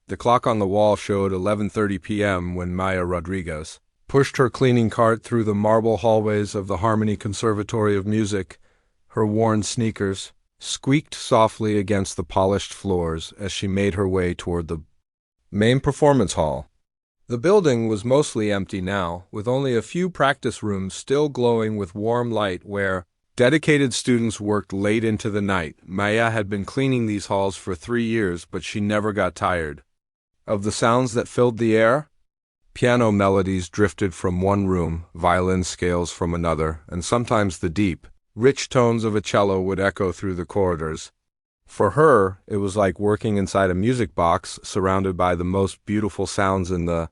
The clock on the wall showed 11:30 p.m. when Maya Rodriguez pushed her cleaning cart through the marble hallways of the Harmony Conservatory of Music. Her worn sneakers squeaked softly against the polished floors as she made her way toward the main performance hall. The building was mostly empty now, with only a few practice rooms still glowing with warm light where dedicated students worked late into the night. Maya had been cleaning these halls for 3 years, but she never got tired of the sounds that filled the air. Piano melodies drifted from one room, violin scales from another, and sometimes the deep, rich tones of a cello would echo through the corridors. For her, it was like working inside a music box, surrounded by the most beautiful sounds in the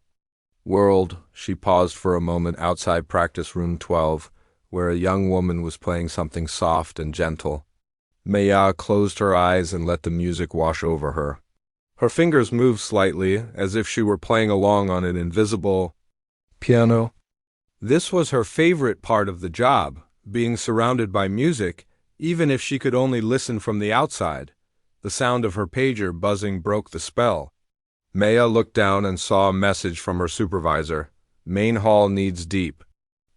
world. She paused for a moment outside practice room 12, where a young woman was playing something soft and gentle. Maya closed her eyes and let the music wash over her. Her fingers moved slightly, as if she were playing along on an invisible piano. This was her favorite part of the job, being surrounded by music, even if she could only listen from the outside. The sound of her pager buzzing broke the spell. Maya looked down and saw a message from her supervisor. Main hall needs deep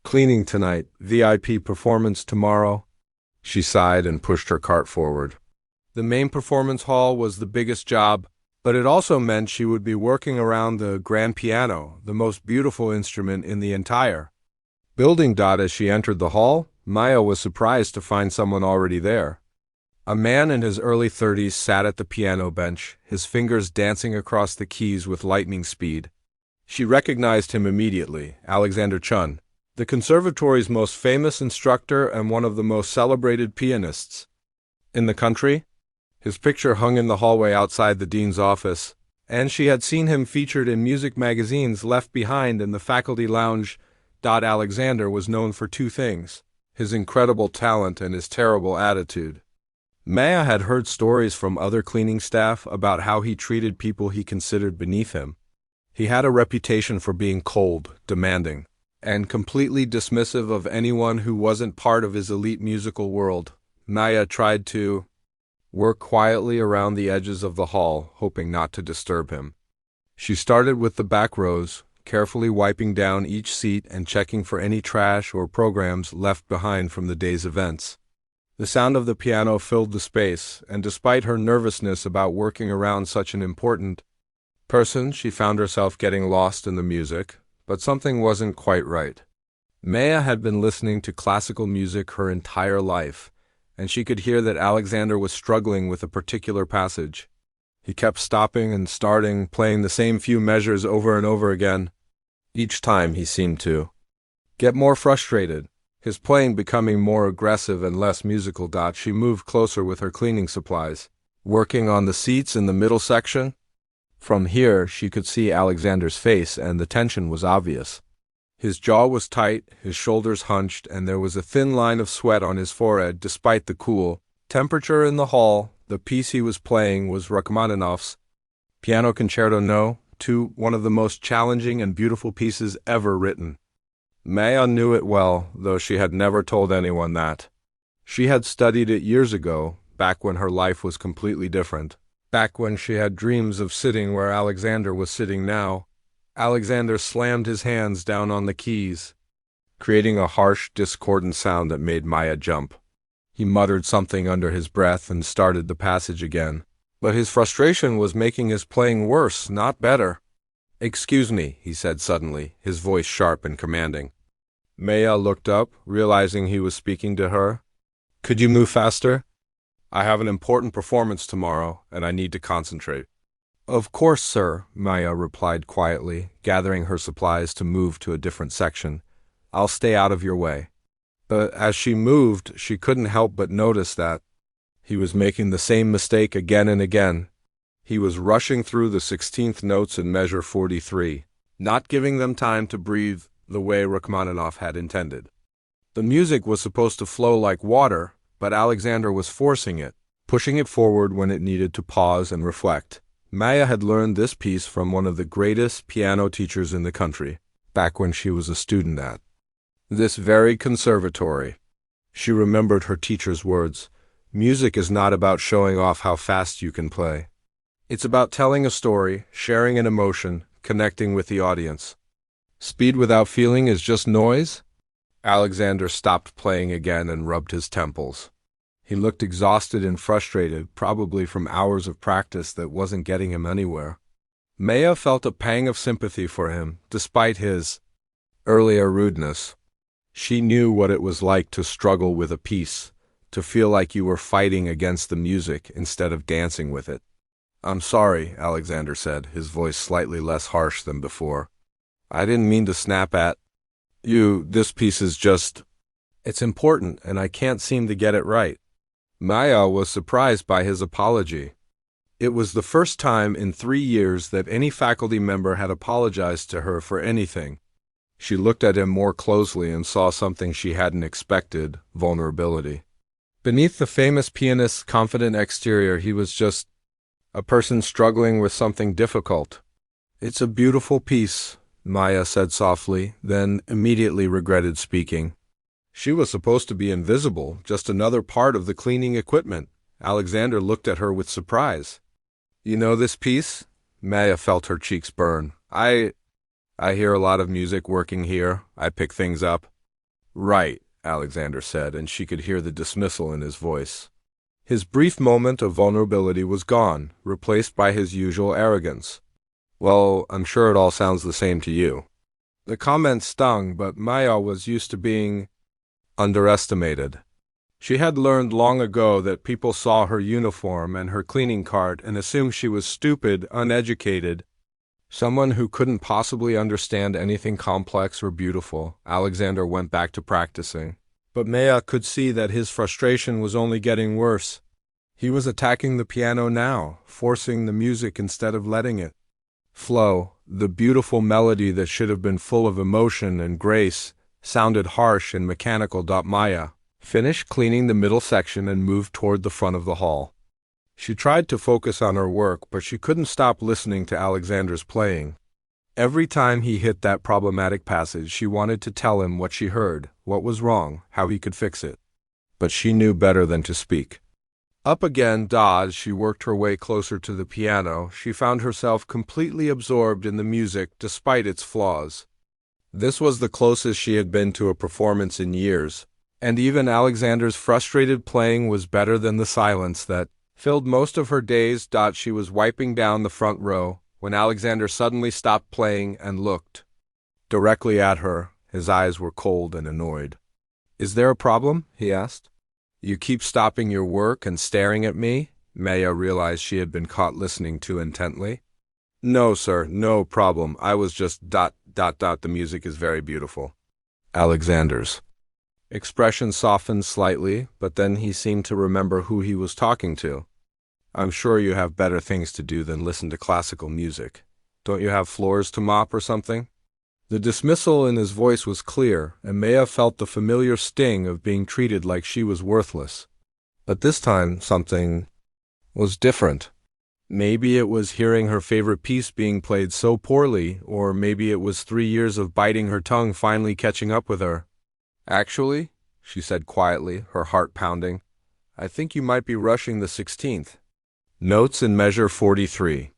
cleaning tonight. VIP performance tomorrow. She sighed and pushed her cart forward. The main performance hall was the biggest job, but it also meant she would be working around the grand piano, the most beautiful instrument in the entire building. As she entered the hall, Maya was surprised to find someone already there. A man in his early 30s sat at the piano bench, his fingers dancing across the keys with lightning speed. She recognized him immediately, Alexander Chun, the conservatory's most famous instructor and one of the most celebrated pianists in the country. His picture hung in the hallway outside the dean's office, and she had seen him featured in music magazines left behind in the faculty lounge. Alexander was known for two things: his incredible talent and his terrible attitude. Maya had heard stories from other cleaning staff about how he treated people he considered beneath him. He had a reputation for being cold, demanding, and completely dismissive of anyone who wasn't part of his elite musical world. Maya tried to work quietly around the edges of the hall, hoping not to disturb him. She started with the back rows, carefully wiping down each seat and checking for any trash or programs left behind from the day's events. The sound of the piano filled the space, and despite her nervousness about working around such an important person, she found herself getting lost in the music, but something wasn't quite right. Maya had been listening to classical music her entire life, and she could hear that Alexander was struggling with a particular passage. He kept stopping and starting, playing the same few measures over and over again. Each time he seemed to get more frustrated, his playing becoming more aggressive and less musical. She moved closer with her cleaning supplies, working on the seats in the middle section. From here, she could see Alexander's face, and the tension was obvious. His jaw was tight, his shoulders hunched, and there was a thin line of sweat on his forehead. Despite the cool temperature in the hall, the piece he was playing was Rachmaninoff's Piano Concerto No. 2, one of the most challenging and beautiful pieces ever written. Maya knew it well, though she had never told anyone that. She had studied it years ago, back when her life was completely different, back when she had dreams of sitting where Alexander was sitting now. Alexander slammed his hands down on the keys, creating a harsh, discordant sound that made Maya jump. He muttered something under his breath and started the passage again, but his frustration was making his playing worse, not better. "Excuse me," he said suddenly, his voice sharp and commanding. Maya looked up, realizing he was speaking to her. "Could you move faster? I have an important performance tomorrow, and I need to concentrate." "Of course, sir," Maya replied quietly, gathering her supplies to move to a different section. "I'll stay out of your way." But as she moved, she couldn't help but notice that he was making the same mistake again and again. He was rushing through the 16th notes in measure 43, not giving them time to breathe the way Rachmaninoff had intended. The music was supposed to flow like water, but Alexander was forcing it, pushing it forward when it needed to pause and reflect. Maya had learned this piece from one of the greatest piano teachers in the country, back when she was a student at this very conservatory. She remembered her teacher's words: "Music is not about showing off how fast you can play. It's about telling a story, sharing an emotion, connecting with the audience. Speed without feeling is just noise? Alexander stopped playing again and rubbed his temples. He looked exhausted and frustrated, probably from hours of practice that wasn't getting him anywhere. Maya felt a pang of sympathy for him, despite his earlier rudeness. She knew what it was like to struggle with a piece, to feel like you were fighting against the music instead of dancing with it. "I'm sorry," Alexander said, his voice slightly less harsh than before. "I didn't mean to snap at you. This piece is just... It's important, and I can't seem to get it right." Maya was surprised by his apology. It was the first time in 3 years that any faculty member had apologized to her for anything. She looked at him more closely and saw something she hadn't expected: vulnerability. Beneath the famous pianist's confident exterior, he was just a person struggling with something difficult. "It's a beautiful piece," Maya said softly, then immediately regretted speaking. She was supposed to be invisible, just another part of the cleaning equipment. Alexander looked at her with surprise. "You know this piece?" Maya felt her cheeks burn. I hear a lot of music working here. I pick things up." "Right," Alexander said, and she could hear the dismissal in his voice. His brief moment of vulnerability was gone, replaced by his usual arrogance. "Well, I'm sure it all sounds the same to you." The comment stung, but Maya was used to being underestimated. She had learned long ago that people saw her uniform and her cleaning cart and assumed she was stupid, uneducated, someone who couldn't possibly understand anything complex or beautiful. Alexander went back to practicing. But Maya could see that his frustration was only getting worse. He was attacking the piano now, forcing the music instead of letting it flow. The beautiful melody that should have been full of emotion and grace sounded harsh and mechanical. Maya finished cleaning the middle section and moved toward the front of the hall. She tried to focus on her work, but she couldn't stop listening to Alexander's playing. Every time he hit that problematic passage, she wanted to tell him what she heard, what was wrong, how he could fix it. But she knew better than to speak. Up again, as she worked her way closer to the piano, she found herself completely absorbed in the music despite its flaws. This was the closest she had been to a performance in years, and even Alexander's frustrated playing was better than the silence that filled most of her days. She was wiping down the front row when Alexander suddenly stopped playing and looked directly at her. His eyes were cold and annoyed. "Is there a problem?" he asked. "You keep stopping your work and staring at me?" Maya realized she had been caught listening too intently. "No, sir, no problem. I was just... The music is very beautiful." Alexander's expression softened slightly, but then he seemed to remember who he was talking to. "I'm sure you have better things to do than listen to classical music. Don't you have floors to mop or something?" The dismissal in his voice was clear, and Maya felt the familiar sting of being treated like she was worthless. But this time, something was different. Maybe it was hearing her favorite piece being played so poorly, or maybe it was 3 years of biting her tongue finally catching up with her. "Actually," she said quietly, her heart pounding, "I think you might be rushing the 16th. Notes in measure 43.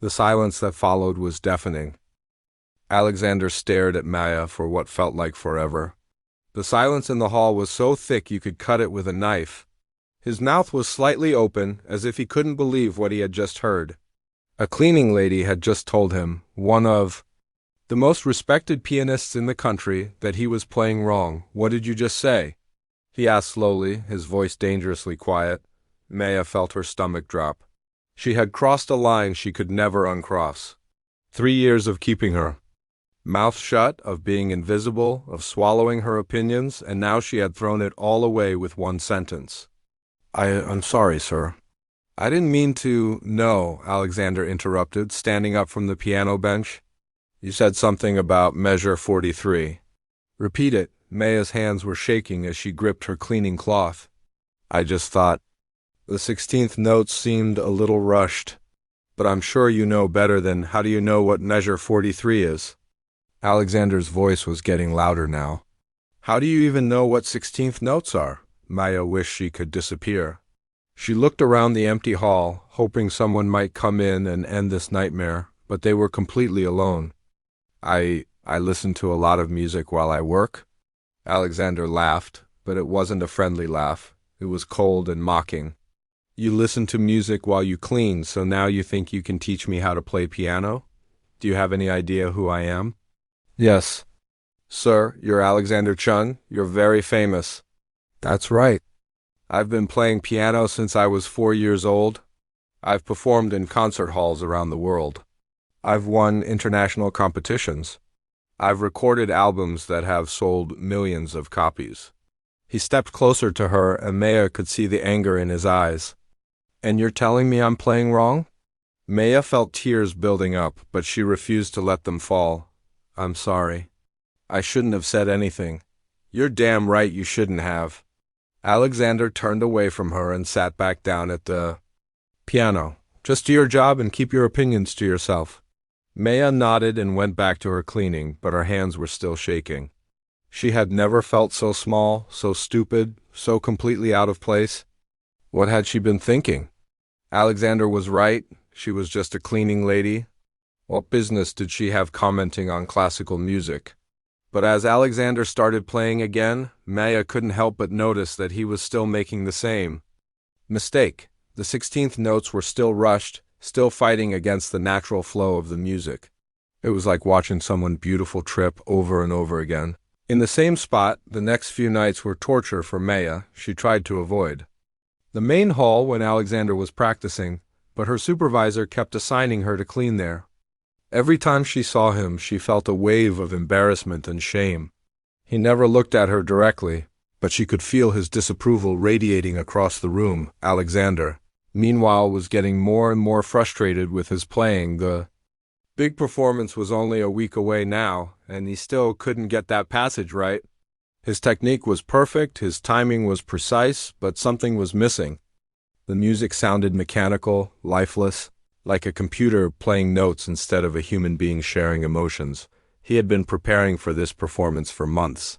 The silence that followed was deafening. Alexander stared at Maya for what felt like forever. The silence in the hall was so thick you could cut it with a knife. His mouth was slightly open, as if he couldn't believe what he had just heard. A cleaning lady had just told him, one of the most respected pianists in the country, that he was playing wrong. "What did you just say?" he asked slowly, his voice dangerously quiet. Maya felt her stomach drop. She had crossed a line she could never uncross. 3 years of keeping her mouth shut, of being invisible, of swallowing her opinions, and now she had thrown it all away with one sentence. I'm sorry, sir." "I didn't mean to..." "No," Alexander interrupted, standing up from the piano bench. "You said something about measure 43. Repeat it." Maya's hands were shaking as she gripped her cleaning cloth. "I just thought..." The 16th notes seemed a little rushed. "But I'm sure you know better than... How do you know what measure 43 is?" Alexander's voice was getting louder now. "How do you even know what 16th notes are?" Maya wished she could disappear. She looked around the empty hall, hoping someone might come in and end this nightmare, but they were completely alone. I listen to a lot of music while I work. Alexander laughed, but it wasn't a friendly laugh. It was cold and mocking. You listen to music while you clean, so now you think you can teach me how to play piano? Do you have any idea who I am? Yes. Sir, you're Alexander Chung. You're very famous. That's right. I've been playing piano since I was 4 years old. I've performed in concert halls around the world. I've won international competitions. I've recorded albums that have sold millions of copies. He stepped closer to her, and Maya could see the anger in his eyes. And you're telling me I'm playing wrong? Maya felt tears building up, but she refused to let them fall. I'm sorry. I shouldn't have said anything. You're damn right you shouldn't have. Alexander turned away from her and sat back down at the piano. Just do your job and keep your opinions to yourself. Maya nodded and went back to her cleaning, but her hands were still shaking. She had never felt so small, so stupid, so completely out of place. What had she been thinking? Alexander was right. She was just a cleaning lady. What business did she have commenting on classical music? But as Alexander started playing again, Maya couldn't help but notice that he was still making the same mistake. The 16th notes were still rushed, still fighting against the natural flow of the music. It was like watching someone beautiful trip over and over again. In the same spot, the next few nights were torture for Maya. She tried to avoid the main hall when Alexander was practicing, but her supervisor kept assigning her to clean there. Every time she saw him, she felt a wave of embarrassment and shame. He never looked at her directly, but she could feel his disapproval radiating across the room. Alexander, meanwhile, was getting more and more frustrated with his playing. The big performance was only a week away now, and he still couldn't get that passage right. His technique was perfect, his timing was precise, but something was missing. The music sounded mechanical, lifeless, like a computer playing notes instead of a human being sharing emotions. He had been preparing for this performance for months.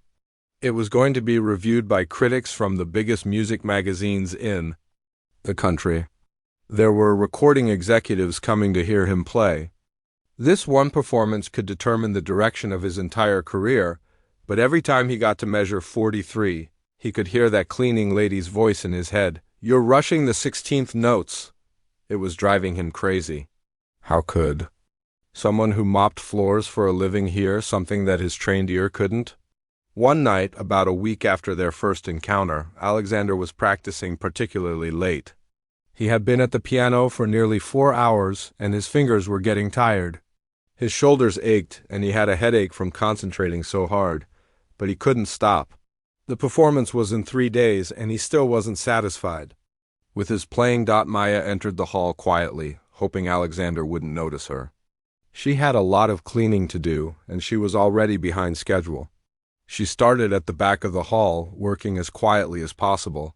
It was going to be reviewed by critics from the biggest music magazines in the country. There were recording executives coming to hear him play. This one performance could determine the direction of his entire career, but every time he got to measure 43, he could hear that cleaning lady's voice in his head. You're rushing the 16th notes. It was driving him crazy. How could someone who mopped floors for a living hear something that his trained ear couldn't? One night, about a week after their first encounter, Alexander was practicing particularly late. He had been at the piano for nearly 4 hours, and his fingers were getting tired. His shoulders ached, and he had a headache from concentrating so hard, but he couldn't stop. The performance was in 3 days, and he still wasn't satisfied. With his playing, Maya entered the hall quietly, hoping Alexander wouldn't notice her. She had a lot of cleaning to do, and she was already behind schedule. She started at the back of the hall, working as quietly as possible.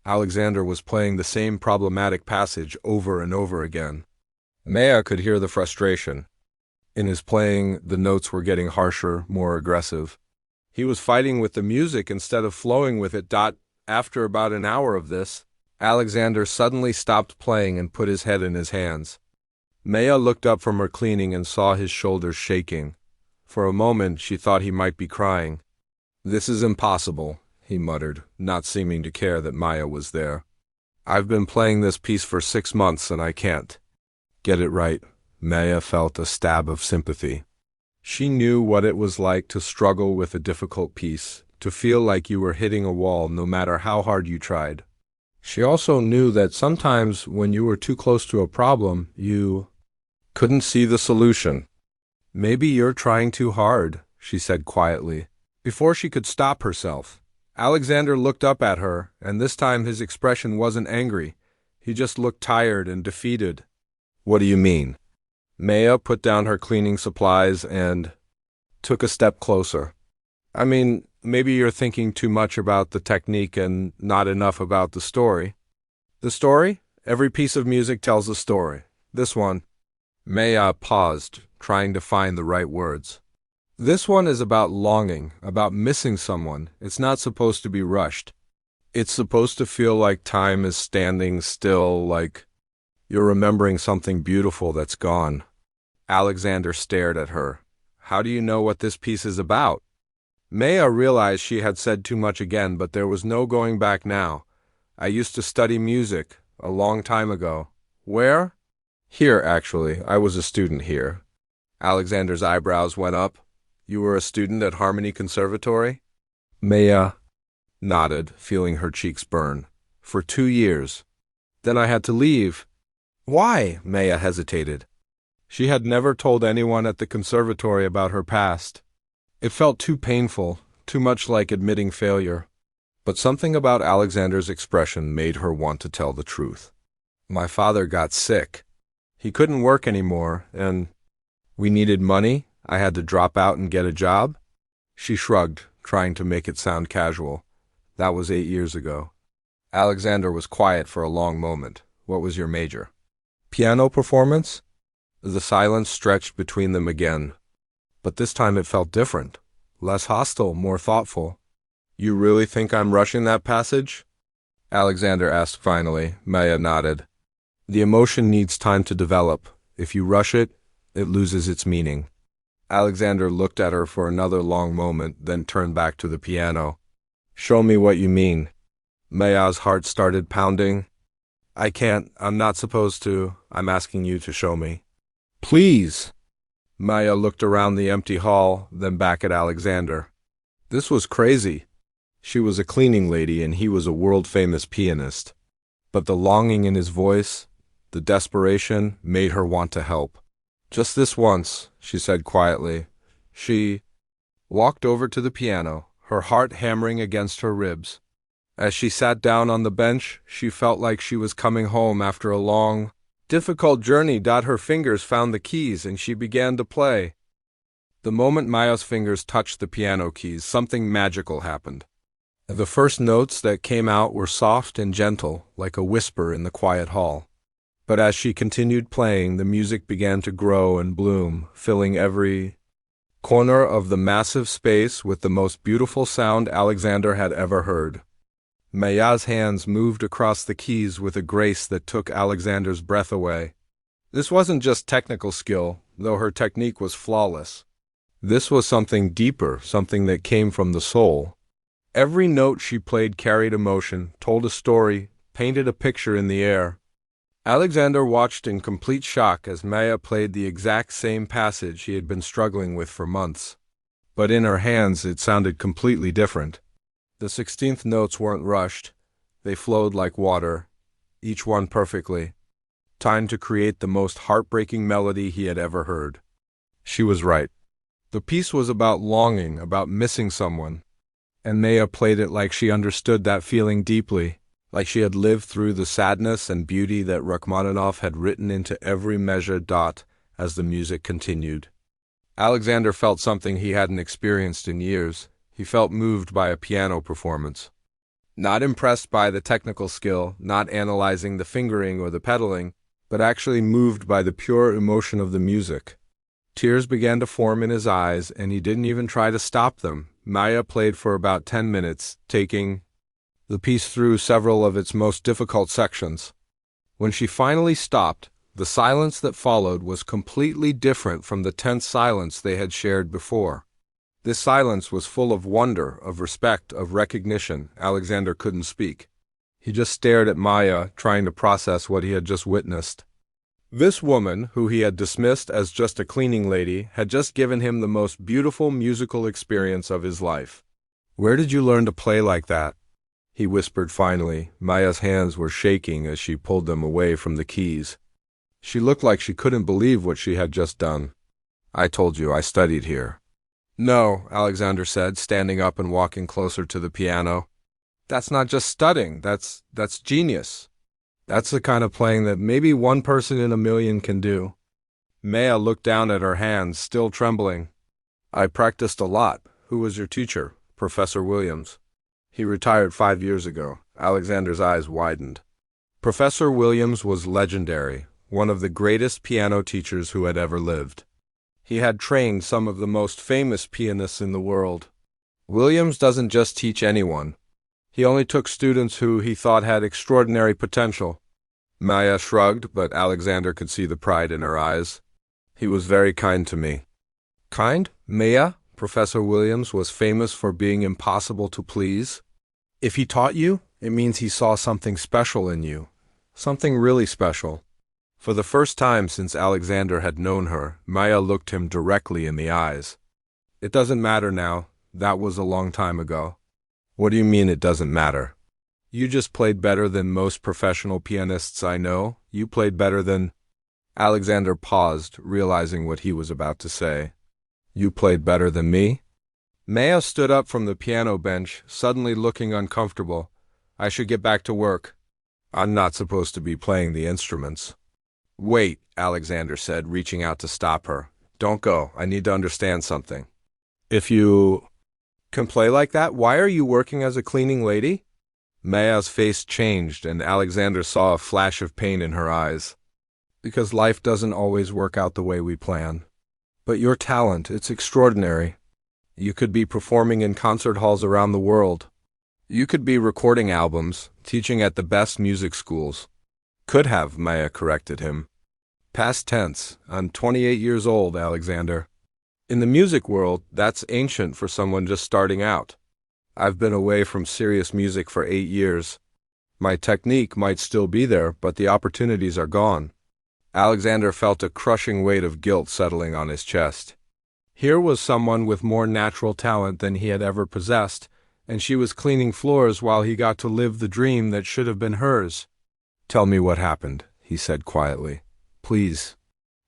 Alexander was playing the same problematic passage over and over again. Maya could hear the frustration. In his playing, the notes were getting harsher, more aggressive. He was fighting with the music instead of flowing with it. After about an hour of this, Alexander suddenly stopped playing and put his head in his hands. Maya looked up from her cleaning and saw his shoulders shaking. For a moment, she thought he might be crying. This is impossible, he muttered, not seeming to care that Maya was there. I've been playing this piece for 6 months and I can't get it right. Maya felt a stab of sympathy. She knew what it was like to struggle with a difficult piece, to feel like you were hitting a wall no matter how hard you tried. She also knew that sometimes when you were too close to a problem, you couldn't see the solution. Maybe you're trying too hard, she said quietly. Before she could stop herself, Alexander looked up at her, and this time his expression wasn't angry. He just looked tired and defeated. What do you mean? Maya put down her cleaning supplies and took a step closer. I mean, maybe you're thinking too much about the technique and not enough about the story. The story? Every piece of music tells a story. This one. Maya paused, trying to find the right words. This one is about longing, about missing someone. It's not supposed to be rushed. It's supposed to feel like time is standing still, like You're remembering something beautiful that's gone. Alexander stared at her. How do you know what this piece is about? Maya realized she had said too much again, but there was no going back now. I used to study music a long time ago. Where? Here, actually. I was a student here. Alexander's eyebrows went up. You were a student at Harmony Conservatory? Maya nodded, feeling her cheeks burn. For 2 years. Then I had to leave. Why? Maya hesitated. She had never told anyone at the conservatory about her past. It felt too painful, too much like admitting failure. But something about Alexander's expression made her want to tell the truth. My father got sick. He couldn't work anymore, and we needed money. I had to drop out and get a job. She shrugged, trying to make it sound casual. That was 8 years ago. Alexander was quiet for a long moment. What was your major? Piano performance? The silence stretched between them again. But this time it felt different. Less hostile, more thoughtful. You really think I'm rushing that passage? Alexander asked finally. Maya nodded. The emotion needs time to develop. If you rush it, it loses its meaning. Alexander looked at her for another long moment, then turned back to the piano. Show me what you mean. Maya's heart started pounding. I can't. I'm not supposed to. I'm asking you to show me. Please. Maya looked around the empty hall, then back at Alexander. This was crazy. She was a cleaning lady and he was a world-famous pianist. But the longing in his voice, the desperation, made her want to help. Just this once, she said quietly. She walked over to the piano, her heart hammering against her ribs. As she sat down on the bench, she felt like she was coming home after a long, difficult journey. Her fingers found the keys and she began to play. The moment Maya's fingers touched the piano keys, something magical happened. The first notes that came out were soft and gentle, like a whisper in the quiet hall. But as she continued playing, the music began to grow and bloom, filling every corner of the massive space with the most beautiful sound Alexander had ever heard. Maya's hands moved across the keys with a grace that took Alexander's breath away. This wasn't just technical skill, though her technique was flawless. This was something deeper, something that came from the soul. Every note she played carried emotion, told a story, painted a picture in the air. Alexander watched in complete shock as Maya played the exact same passage he had been struggling with for months. But in her hands it sounded completely different. The 16th notes weren't rushed. They flowed like water, each one perfectly, timed to create the most heartbreaking melody he had ever heard. She was right. The piece was about longing, about missing someone. And Maya played it like she understood that feeling deeply, like she had lived through the sadness and beauty that Rachmaninoff had written into every measured dot as the music continued. Alexander felt something he hadn't experienced in years. He felt moved by a piano performance. Not impressed by the technical skill, not analyzing the fingering or the pedaling, but actually moved by the pure emotion of the music. Tears began to form in his eyes, and he didn't even try to stop them. Maya played for about 10 minutes, taking the piece through several of its most difficult sections. When she finally stopped, the silence that followed was completely different from the tense silence they had shared before. This silence was full of wonder, of respect, of recognition. Alexander couldn't speak. He just stared at Maya, trying to process what he had just witnessed. This woman, who he had dismissed as just a cleaning lady, had just given him the most beautiful musical experience of his life. "Where did you learn to play like that?" he whispered finally. Maya's hands were shaking as she pulled them away from the keys. She looked like she couldn't believe what she had just done. "I told you I studied here." "No," Alexander said, standing up and walking closer to the piano. "That's not just studying, that's genius. That's the kind of playing that maybe one person in a million can do." Maya looked down at her hands, still trembling. "I practiced a lot. Who was your teacher?" "Professor Williams. He retired 5 years ago." Alexander's eyes widened. Professor Williams was legendary, one of the greatest piano teachers who had ever lived. He had trained some of the most famous pianists in the world. Williams doesn't just teach anyone. He only took students who he thought had extraordinary potential. Maya shrugged, but Alexander could see the pride in her eyes. He was very kind to me. Kind? Maya? Professor Williams was famous for being impossible to please. If he taught you, it means he saw something special in you. Something really special. For the first time since Alexander had known her, Maya looked him directly in the eyes. It doesn't matter now. That was a long time ago. What do you mean it doesn't matter? You just played better than most professional pianists I know. You played better than... Alexander paused, realizing what he was about to say. You played better than me? Maya stood up from the piano bench, suddenly looking uncomfortable. I should get back to work. I'm not supposed to be playing the instruments. Wait, Alexander said, reaching out to stop her. Don't go. I need to understand something. If you can play like that, why are you working as a cleaning lady? Maya's face changed, and Alexander saw a flash of pain in her eyes. Because life doesn't always work out the way we plan. But your talent, it's extraordinary. You could be performing in concert halls around the world. You could be recording albums, teaching at the best music schools. Could have, Maya corrected him. Past tense. I'm 28 years old, Alexander. In the music world, that's ancient for someone just starting out. I've been away from serious music for 8 years. My technique might still be there, but the opportunities are gone. Alexander felt a crushing weight of guilt settling on his chest. Here was someone with more natural talent than he had ever possessed, and she was cleaning floors while he got to live the dream that should have been hers. Tell me what happened, he said quietly. Please.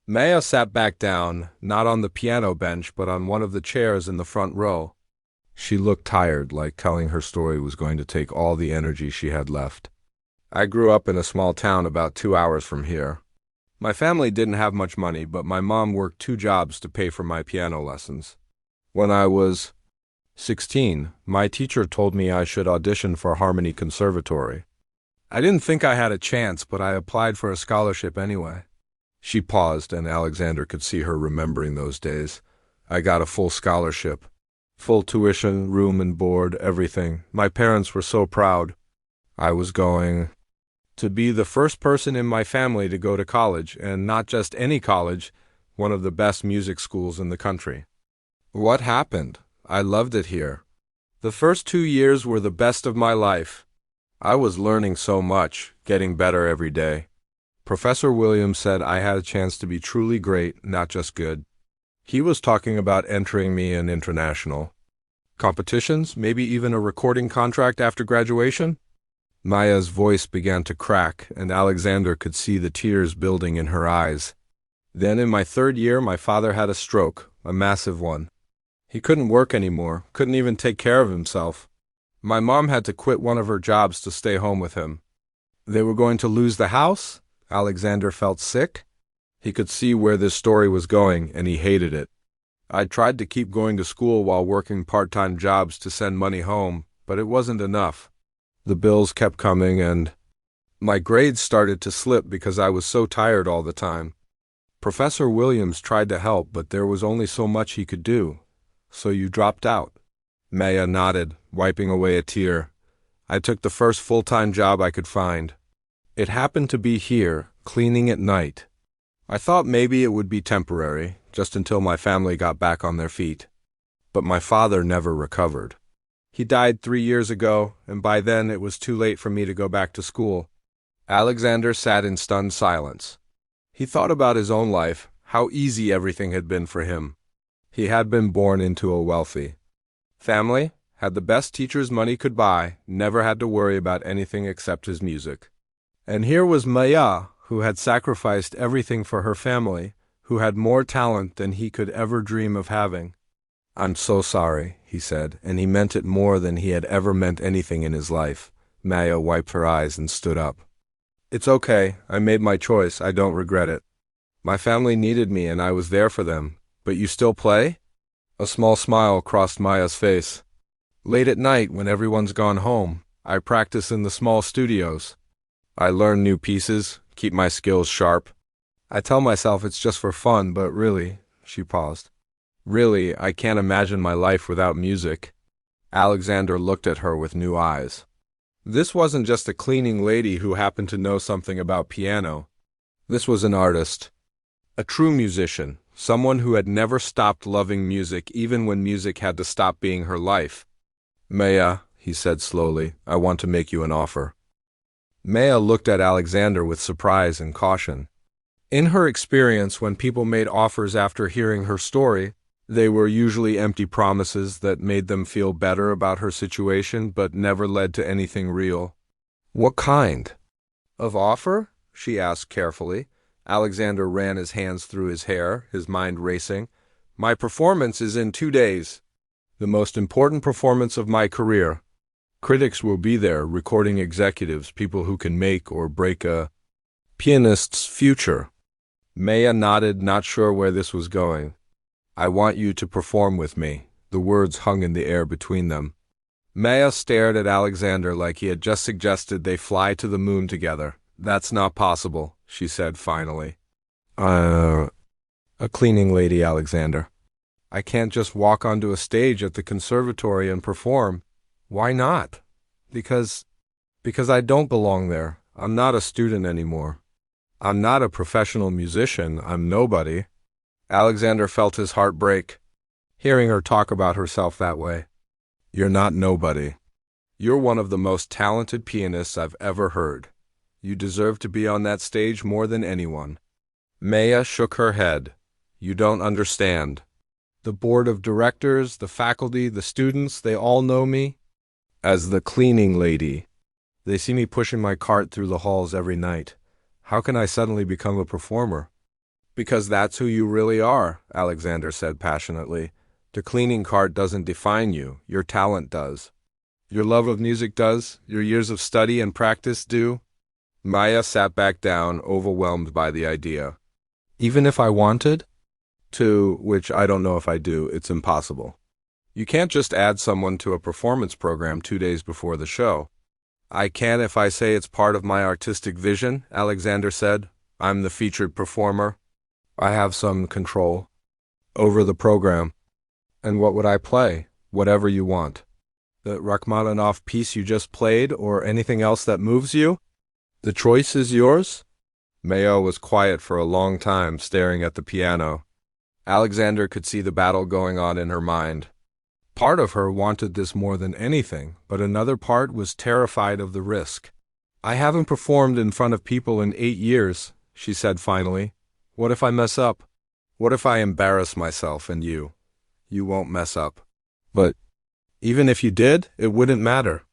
Maya sat back down, not on the piano bench, but on one of the chairs in the front row. She looked tired, like telling her story was going to take all the energy she had left. I grew up in a small town about 2 hours from here. My family didn't have much money, but my mom worked 2 jobs to pay for my piano lessons. When I was 16, my teacher told me I should audition for Harmony Conservatory. I didn't think I had a chance, but I applied for a scholarship anyway. She paused, and Alexander could see her remembering those days. I got a full scholarship. Full tuition, room and board, everything. My parents were so proud. I was going to be the first person in my family to go to college, and not just any college, one of the best music schools in the country. What happened? I loved it here. The first 2 years were the best of my life. I was learning so much, getting better every day. Professor Williams said I had a chance to be truly great, not just good. He was talking about entering me in international competitions, maybe even a recording contract after graduation. Maya's voice began to crack, and Alexander could see the tears building in her eyes. Then in my 3rd year, my father had a stroke, a massive one. He couldn't work anymore, couldn't even take care of himself. My mom had to quit one of her jobs to stay home with him. They were going to lose the house? Alexander felt sick. He could see where this story was going, and he hated it. I tried to keep going to school while working part-time jobs to send money home, but it wasn't enough. The bills kept coming, and my grades started to slip because I was so tired all the time. Professor Williams tried to help, but there was only so much he could do. So you dropped out. Maya nodded, wiping away a tear. I took the first full-time job I could find. It happened to be here, cleaning at night. I thought maybe it would be temporary, just until my family got back on their feet. But my father never recovered. He died 3 years ago, and by then it was too late for me to go back to school. Alexander sat in stunned silence. He thought about his own life, how easy everything had been for him. He had been born into a wealthy family, had the best teachers money could buy, never had to worry about anything except his music. And here was Maya, who had sacrificed everything for her family, who had more talent than he could ever dream of having. I'm so sorry, he said, and he meant it more than he had ever meant anything in his life. Maya wiped her eyes and stood up. It's okay. I made my choice. I don't regret it. My family needed me and I was there for them. But you still play? A small smile crossed Maya's face. Late at night, when everyone's gone home, I practice in the small studios. I learn new pieces, keep my skills sharp. I tell myself it's just for fun, but really, she paused. Really, I can't imagine my life without music. Alexander looked at her with new eyes. This wasn't just a cleaning lady who happened to know something about piano. This was an artist, a true musician, someone who had never stopped loving music even when music had to stop being her life. Maya, he said slowly, I want to make you an offer. Maya looked at Alexander with surprise and caution. In her experience, when people made offers after hearing her story, they were usually empty promises that made them feel better about her situation but never led to anything real. What kind of offer? She asked carefully. Alexander ran his hands through his hair, his mind racing. My performance is in 2 days. The most important performance of my career. Critics will be there, recording executives, people who can make or break a pianist's future. Maya nodded, not sure where this was going. I want you to perform with me. The words hung in the air between them. Maya stared at Alexander like he had just suggested they fly to the moon together. That's not possible, she said finally. A cleaning lady, Alexander. I can't just walk onto a stage at the conservatory and perform. Why not? Because I don't belong there. I'm not a student anymore. I'm not a professional musician. I'm nobody. Alexander felt his heart break, hearing her talk about herself that way. You're not nobody. You're one of the most talented pianists I've ever heard. You deserve to be on that stage more than anyone. Maya shook her head. You don't understand. The board of directors, the faculty, the students, they all know me as the cleaning lady. They see me pushing my cart through the halls every night. How can I suddenly become a performer? Because that's who you really are, Alexander said passionately. The cleaning cart doesn't define you. Your talent does. Your love of music does. Your years of study and practice do. Maya sat back down, overwhelmed by the idea. Even if I wanted to, which I don't know if I do, it's impossible. You can't just add someone to a performance program 2 days before the show. I can if I say it's part of my artistic vision, Alexander said. I'm the featured performer. I have some control over the program. And what would I play? Whatever you want. The Rachmaninoff piece you just played, or anything else that moves you? The choice is yours? Maya was quiet for a long time, staring at the piano. Alexander could see the battle going on in her mind. Part of her wanted this more than anything, but another part was terrified of the risk. I haven't performed in front of people in 8 years, she said finally. What if I mess up? What if I embarrass myself and you? You won't mess up. But even if you did, it wouldn't matter.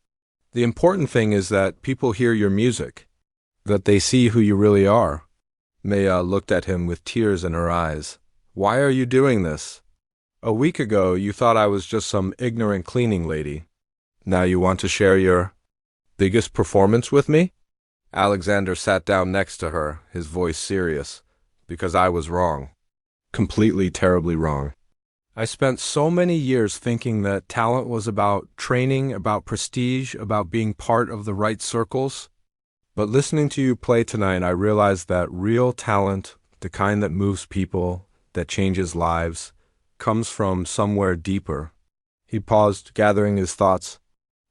The important thing is that people hear your music, that they see who you really are. Maya looked at him with tears in her eyes. Why are you doing this? A week ago, you thought I was just some ignorant cleaning lady. Now you want to share your biggest performance with me? Alexander sat down next to her, his voice serious. Because I was wrong. Completely, terribly wrong. I spent so many years thinking that talent was about training, about prestige, about being part of the right circles. But listening to you play tonight, I realized that real talent, the kind that moves people, that changes lives, comes from somewhere deeper. He paused, gathering his thoughts.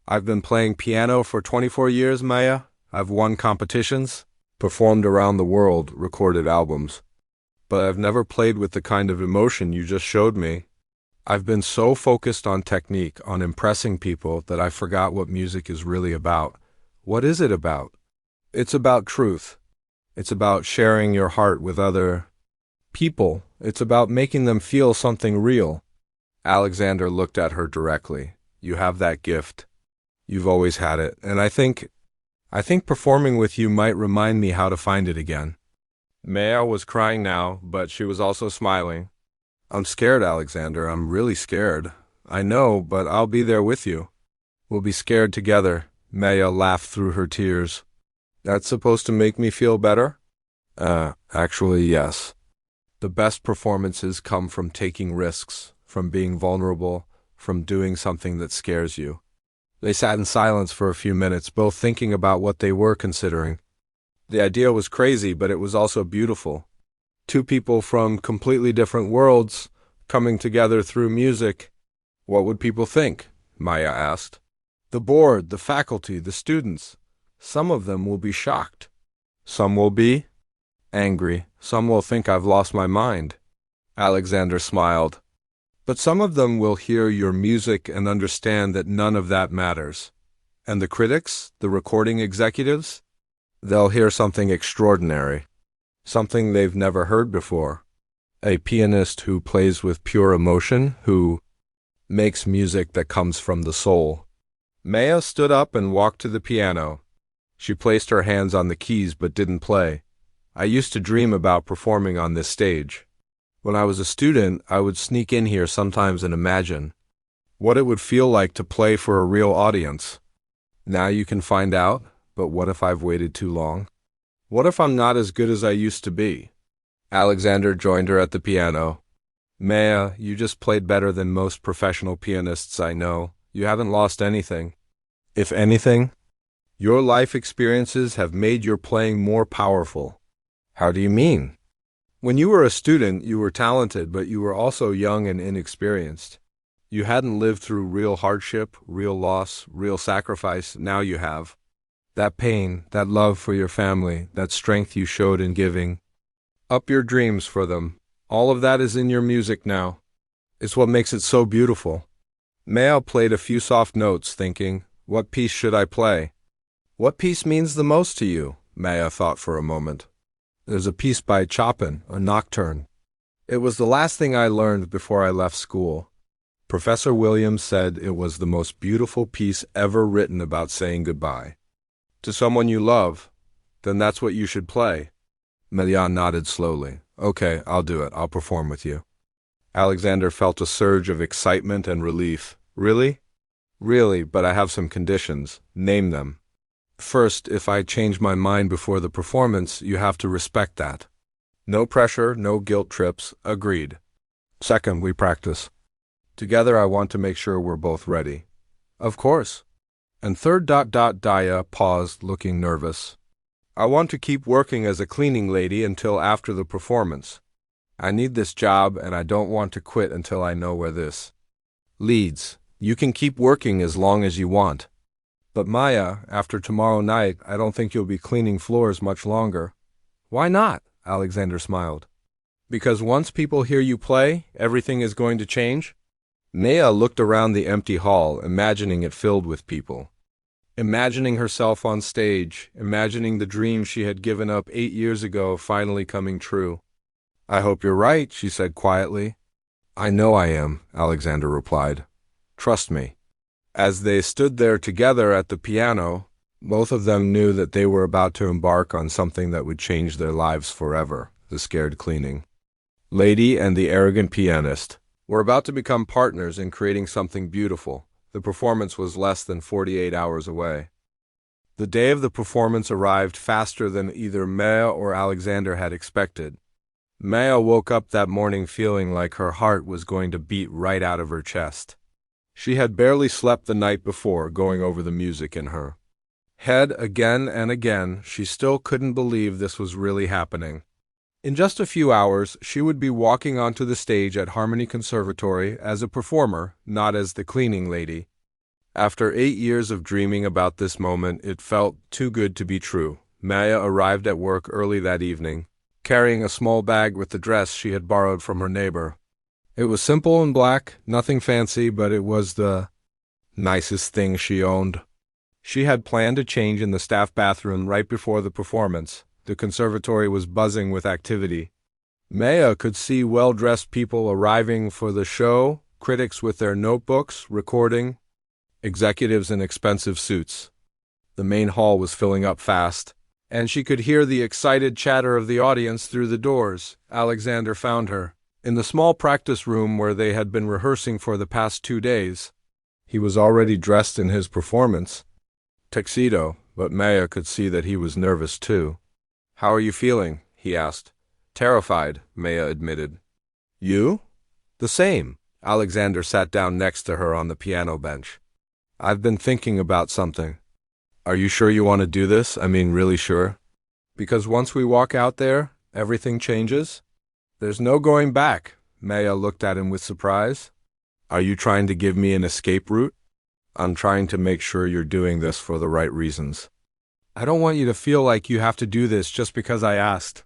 I've been playing piano for 24 years, Maya. I've won competitions, performed around the world, recorded albums. But I've never played with the kind of emotion you just showed me. I've been so focused on technique, on impressing people, that I forgot what music is really about. What is it about? It's about truth. It's about sharing your heart with other people. It's about making them feel something real. Alexander looked at her directly. You have that gift. You've always had it, and I think performing with you might remind me how to find it again. Maya was crying now, but she was also smiling. I'm scared, Alexander. I'm really scared. I know, but I'll be there with you. We'll be scared together. Maya laughed through her tears. That's supposed to make me feel better? Actually, yes. The best performances come from taking risks, from being vulnerable, from doing something that scares you. They sat in silence for a few minutes, both thinking about what they were considering. The idea was crazy, but it was also beautiful. Two people from completely different worlds coming together through music. What would people think? Maya asked. The board, the faculty, the students. Some of them will be shocked. Some will be angry. Some will think I've lost my mind. Alexander smiled. But some of them will hear your music and understand that none of that matters. And the critics, the recording executives? They'll hear something extraordinary. Something they've never heard before. A pianist who plays with pure emotion, who makes music that comes from the soul. Maya stood up and walked to the piano. She placed her hands on the keys but didn't play. I used to dream about performing on this stage. When I was a student, I would sneak in here sometimes and imagine what it would feel like to play for a real audience. Now you can find out, but what if I've waited too long? What if I'm not as good as I used to be? Alexander joined her at the piano. Maya, you just played better than most professional pianists I know. You haven't lost anything. If anything, your life experiences have made your playing more powerful. How do you mean? When you were a student, you were talented, but you were also young and inexperienced. You hadn't lived through real hardship, real loss, real sacrifice. Now you have. That pain, that love for your family, that strength you showed in giving up your dreams for them. All of that is in your music now. It's what makes it so beautiful. Maya played a few soft notes, thinking, what piece should I play? What piece means the most to you? Maya thought for a moment. There's a piece by Chopin, a nocturne. It was the last thing I learned before I left school. Professor Williams said it was the most beautiful piece ever written about saying goodbye to someone you love. Then that's what you should play. Maya nodded slowly. Okay, I'll do it. I'll perform with you. Alexander felt a surge of excitement and relief. Really? Really, but I have some conditions. Name them. First, if I change my mind before the performance, you have to respect that. No pressure, no guilt trips. Agreed. Second, we practice. Together I want to make sure we're both ready. Of course. And third, Daya paused, looking nervous. I want to keep working as a cleaning lady until after the performance. I need this job and I don't want to quit until I know where this leads. You can keep working as long as you want. But Maya, after tomorrow night, I don't think you'll be cleaning floors much longer. Why not? Alexander smiled. Because once people hear you play, everything is going to change? Maya looked around the empty hall, imagining it filled with people. Imagining herself on stage, imagining the dream she had given up 8 years ago finally coming true. I hope you're right, she said quietly. I know I am, Alexander replied. Trust me. As they stood there together at the piano, both of them knew that they were about to embark on something that would change their lives forever, the scared cleaning lady and the arrogant pianist were about to become partners in creating something beautiful. The performance was less than 48 hours away. The day of the performance arrived faster than either Maya or Alexander had expected. Maya woke up that morning feeling like her heart was going to beat right out of her chest. She had barely slept the night before, going over the music in her head again and again. She still couldn't believe this was really happening. In just a few hours, she would be walking onto the stage at Harmony Conservatory as a performer, not as the cleaning lady. After 8 years of dreaming about this moment, it felt too good to be true. Maya arrived at work early that evening, carrying a small bag with the dress she had borrowed from her neighbor. It was simple and black, nothing fancy, but it was the nicest thing she owned. She had planned a change in the staff bathroom right before the performance. The conservatory was buzzing with activity. Maya could see well-dressed people arriving for the show, critics with their notebooks, recording, executives in expensive suits. The main hall was filling up fast, and she could hear the excited chatter of the audience through the doors. Alexander found her in the small practice room where they had been rehearsing for the past 2 days. He was already dressed in his performance tuxedo, but Maya could see that he was nervous too. How are you feeling? He asked. Terrified, Maya admitted. You? The same. Alexander sat down next to her on the piano bench. I've been thinking about something. Are you sure you want to do this? I mean, really sure? Because once we walk out there, everything changes? There's no going back. Maya looked at him with surprise. Are you trying to give me an escape route? I'm trying to make sure you're doing this for the right reasons. I don't want you to feel like you have to do this just because I asked.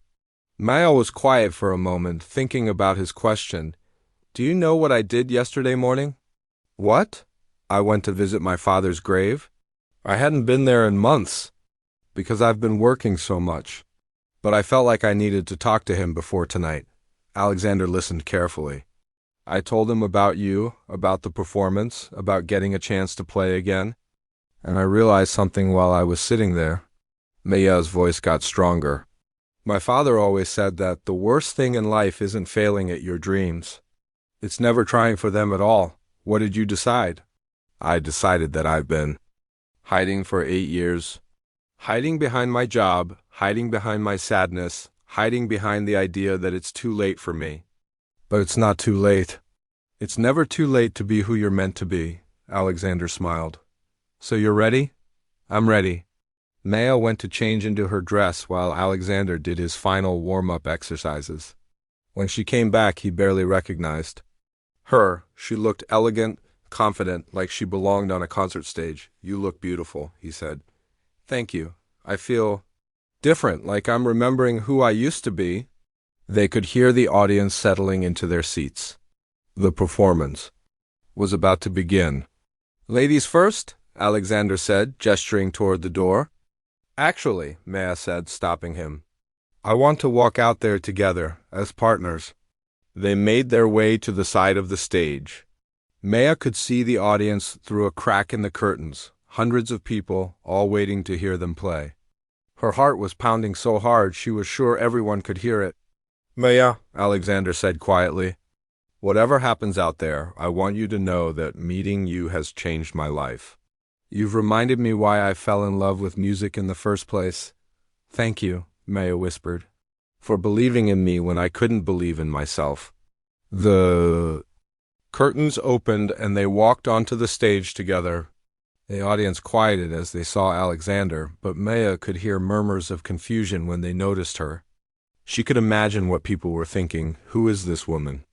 Maya was quiet for a moment, thinking about his question. Do you know what I did yesterday morning? What? I went to visit my father's grave. I hadn't been there in months, because I've been working so much. But I felt like I needed to talk to him before tonight. Alexander listened carefully. I told him about you, about the performance, about getting a chance to play again. And I realized something while I was sitting there. Maya's voice got stronger. My father always said that the worst thing in life isn't failing at your dreams. It's never trying for them at all. What did you decide? I decided that I've been hiding for 8 years. Hiding behind my job, hiding behind my sadness, hiding behind the idea that it's too late for me. But it's not too late. It's never too late to be who you're meant to be, Alexander smiled. So you're ready? I'm ready. Maya went to change into her dress while Alexander did his final warm-up exercises. When she came back, he barely recognized her. She looked elegant, confident, like she belonged on a concert stage. You look beautiful, he said. Thank you. I feel different, like I'm remembering who I used to be. They could hear the audience settling into their seats. The performance was about to begin. Ladies first, Alexander said, gesturing toward the door. Actually, Maya said, stopping him. I want to walk out there together, as partners. They made their way to the side of the stage. Maya could see the audience through a crack in the curtains, hundreds of people, all waiting to hear them play. Her heart was pounding so hard she was sure everyone could hear it. Maya, Alexander said quietly, whatever happens out there, I want you to know that meeting you has changed my life. You've reminded me why I fell in love with music in the first place. Thank you, Maya whispered, for believing in me when I couldn't believe in myself. The curtains opened and they walked onto the stage together. The audience quieted as they saw Alexander, but Maya could hear murmurs of confusion when they noticed her. She could imagine what people were thinking. Who is this woman?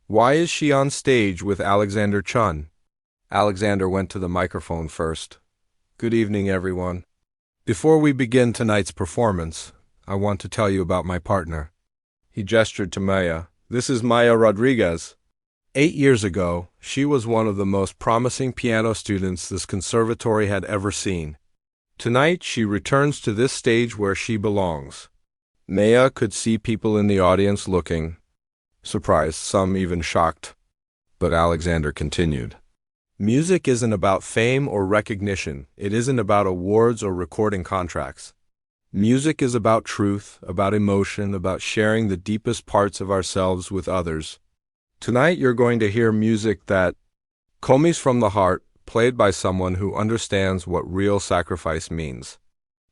Why is she on stage with Alexander Chun? Alexander went to the microphone first. Good evening, everyone. Before we begin tonight's performance, I want to tell you about my partner. He gestured to Maya. This is Maya Rodriguez. 8 years ago, she was one of the most promising piano students this conservatory had ever seen. Tonight, she returns to this stage where she belongs. Maya could see people in the audience looking, surprised, some even shocked. But Alexander continued. Music isn't about fame or recognition. It isn't about awards or recording contracts. Music is about truth, about emotion, about sharing the deepest parts of ourselves with others. Tonight you're going to hear music that comes from the heart, played by someone who understands what real sacrifice means.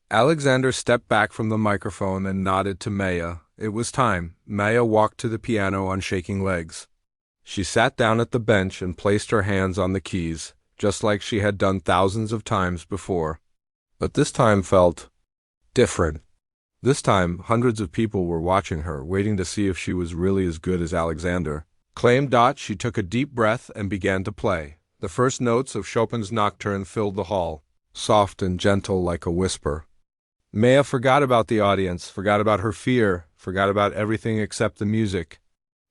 Alexander stepped back from the microphone and nodded to Maya. It was time. Maya walked to the piano on shaking legs. She sat down at the bench and placed her hands on the keys, just like she had done thousands of times before. But this time felt different. This time, hundreds of people were watching her, waiting to see if she was really as good as Alexander. Claimed dot, she took a deep breath and began to play. The first notes of Chopin's Nocturne filled the hall, soft and gentle like a whisper. Maya forgot about the audience, forgot about her fear, forgot about everything except the music.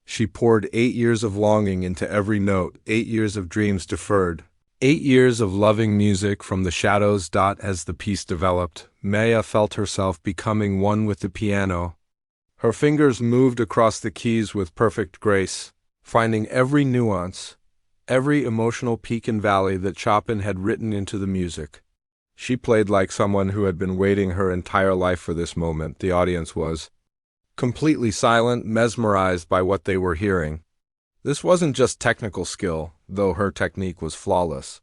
She poured 8 years of longing into every note, 8 years of dreams deferred, 8 years of loving music from the shadows. As the piece developed, Maya felt herself becoming one with the piano. Her fingers moved across the keys with perfect grace, finding every nuance, every emotional peak and valley that Chopin had written into the music. She played like someone who had been waiting her entire life for this moment. The audience was completely silent, mesmerized by what they were hearing. This wasn't just technical skill, though her technique was flawless.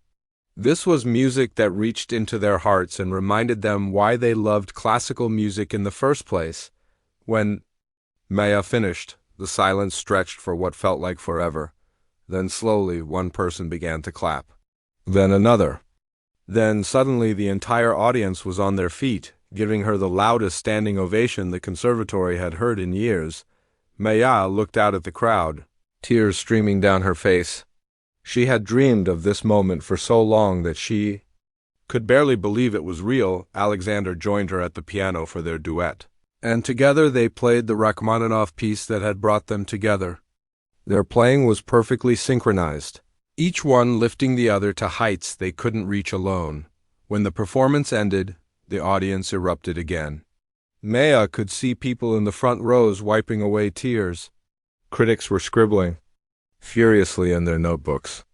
This was music that reached into their hearts and reminded them why they loved classical music in the first place. When Maya finished, the silence stretched for what felt like forever. Then slowly, one person began to clap. Then another. Then suddenly the entire audience was on their feet, giving her the loudest standing ovation the conservatory had heard in years. Maya looked out at the crowd, tears streaming down her face. She had dreamed of this moment for so long that she could barely believe it was real. Alexander joined her at the piano for their duet, and together they played the Rachmaninoff piece that had brought them together. Their playing was perfectly synchronized, each one lifting the other to heights they couldn't reach alone. When the performance ended, the audience erupted again. Maya could see people in the front rows wiping away tears. Critics were scribbling furiously in their notebooks.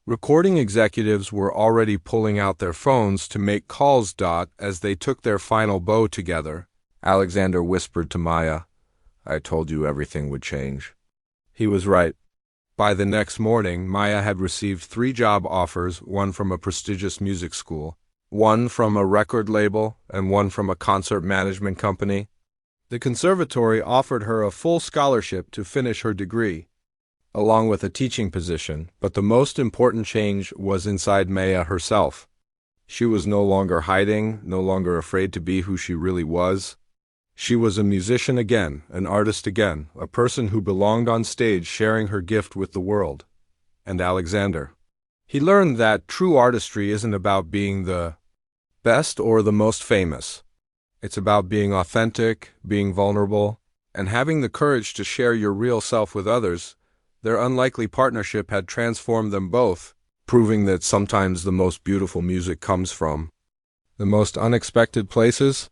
Recording executives were already pulling out their phones to make calls. As they took their final bow together, Alexander whispered to Maya, "I told you everything would change." He was right. By the next morning, Maya had received 3 job offers, one from a prestigious music school, one from a record label, and one from a concert management company. The conservatory offered her a full scholarship to finish her degree, along with a teaching position, but the most important change was inside Maya herself. She was no longer hiding, no longer afraid to be who she really was. She was a musician again, an artist again, a person who belonged on stage sharing her gift with the world. And Alexander. He learned that true artistry isn't about being the best or the most famous. It's about being authentic, being vulnerable, and having the courage to share your real self with others. Their unlikely partnership had transformed them both, proving that sometimes the most beautiful music comes from the most unexpected places.